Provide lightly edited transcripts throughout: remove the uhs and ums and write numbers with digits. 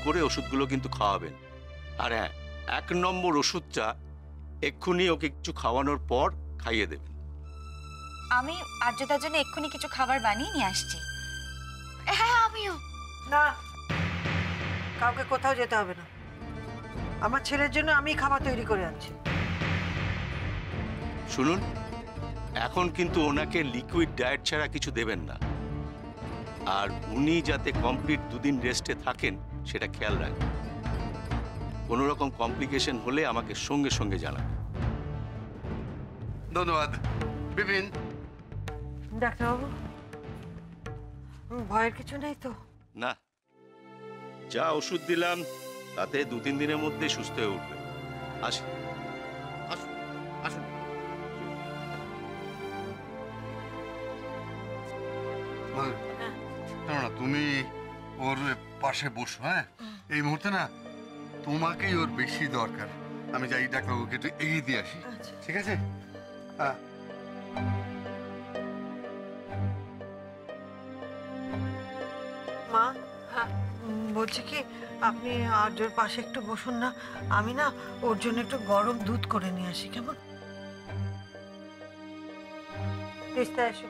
করে ওষুধগুলো কিন্তু খাওয়াবেন। আর হ্যাঁ, 1 নম্বর ওষুধটা এক্ষুনি ওকে কিছু খাওয়ানোর পর খাইয়ে দেবেন। আমি আর্যতার জন্য এক্ষুনি কিছু খাবার বানিয়ে নিয়ে আসছি। হ্যাঁ, আমিও। না, কাউকে কোথাও যেতে হবে না, আমার ছেলের জন্য আমি খাবার তৈরি করে আনছি। শুনুন, এখন কিন্তু ওনাকে লিকুইড ডায়েট ছাড়া কিছু দেবেন না, আর উনি যাতে কমপ্লিট 2 দিন রেস্টে থাকেন সেটা খেয়াল রাখবেন। কোনো রকম কমপ্লিকেশন হলে আমাকে সঙ্গে সঙ্গে জানাবেন। ধন্যবাদ বিপিন। ডাক্তারবাবু, ভয়ের কিছু নেই তো? না, যা ওষুধ দিলাম তাতে 2-3 দিনের মধ্যে সুস্থ হয়ে উঠবে। আসি। আসুন আসুন। না, তুমি ওর পাশে বসো। হ্যাঁ, এই মুহূর্তে না তোমাকেই ওর বেশি দরকার। আমি যাই ডাক্তারবাবুকে একটু এগিয়ে দিয়ে আসি। ঠিক আছে? হ্যাঁ। মা, বলছি কি, আপনি আর্যর পাশে একটু বসুন না, আমি না ওর জন্য একটু গরম দুধ করে নিয়ে আসি, কেমন? তেস্তা এসো।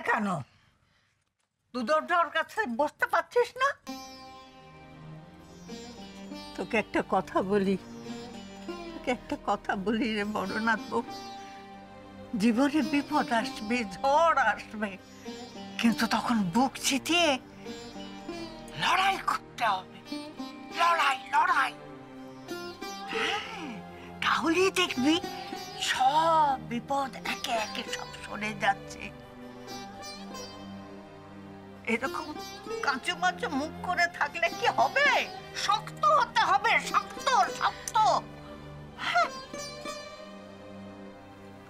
কেন দুধর কাছে বসতে পারছিস না? তোকে একটা কথা বলি রে বড়নাথ বাবু, জীবনে বিপদ আসবে, ঝড় আসবে, কিন্তু তখন বুক চিতিয়ে লড়াই করতে হবে। লড়াই তাহলেই দেখবি সব বিপদ একে একে সব সরে যাচ্ছে। এরকম কাঁচু মাচু মুখ করে থাকলে কি হবে? শক্ত হতে হবে, শক্ত।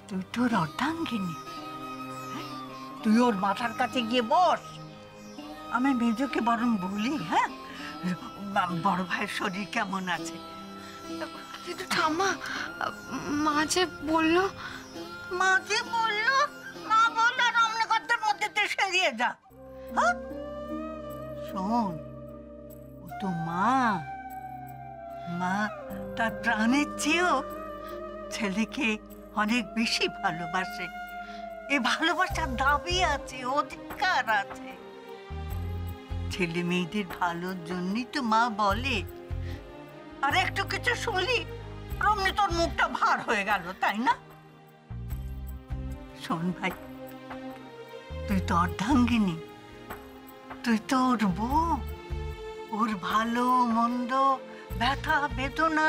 তুই তোর অর্ধাঙ্গিনী, তুই ওর মাথার কাছে গিয়ে বস। আমি মেজোকে বরং বলি, হ্যাঁ, বড় ভাইয়ের শরীর কেমন আছে? কিন্তু ঠাম্মা, মা যে বললো। মা বল আর অমনি কথার মধ্যে তুই সেরিয়ে যা। শোন, ও তো মা তার প্রাণের চেয়েও ছেলেকে অনেক বেশি ভালোবাসে। এ ভালোবাসার দাবি আছে, অধিকার আছে। ছেলে মেয়েদের ভালোর জন্যই তো মা বলে। আর একটু কিছু শুনলি অমনি তোর মুখটা ভার হয়ে গেল, তাই না? শোন ভাই, তুই তো অর্ধাঙ্গিনী, তুই তো ওর বউ। ওর ভালো মন্দ, ব্যথা বেদনা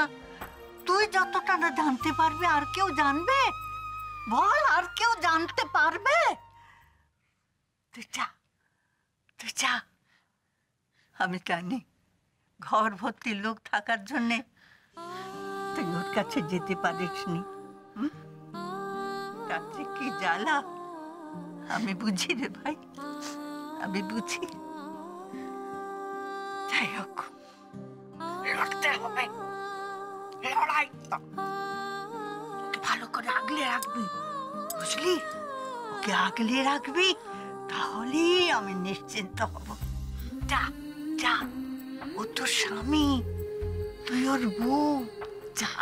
তুই যতটা না জানতে পারবি আর কেউ জানবে? বল, আর কেউ জানতে পারবে? তুই যা। আমি জানি ঘর ভর্তি লোক থাকার জন্যে তুই ওর কাছে যেতে পারিসনি। রাত্রে কি জ্বালা আমি বুঝি রে ভাই, আমি বুঝি। যাই হোক, লড়তে হবে, লড়াই। ওকে ভালো করে আগলে রাখবি, বুঝলি? ওকে আগলে রাখবি, তাহলেই আমি নিশ্চিন্ত হব। যা, ও তোর স্বামী, তুই ওর বউ। যা।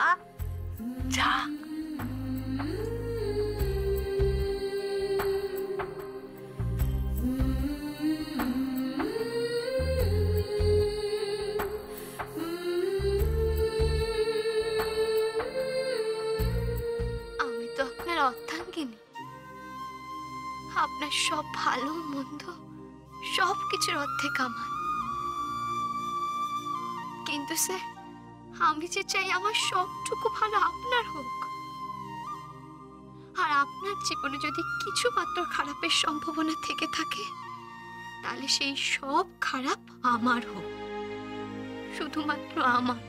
অর্ধাঙ্গিনী, আপনার সব ভালো মন্দ সব কিছুর অর্ধেক আমার। কিন্তু স্যার, আমি যে চাই আমার সবটুকু ভালো আপনার হোক। আর আপনার জীবনে যদি কিছু মাত্র খারাপের সম্ভাবনা থেকে থাকে, তাহলে সেই সব খারাপ আমার হোক, শুধুমাত্র আমার।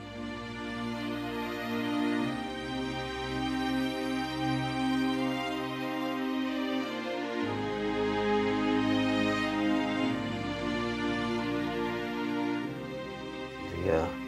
Yeah.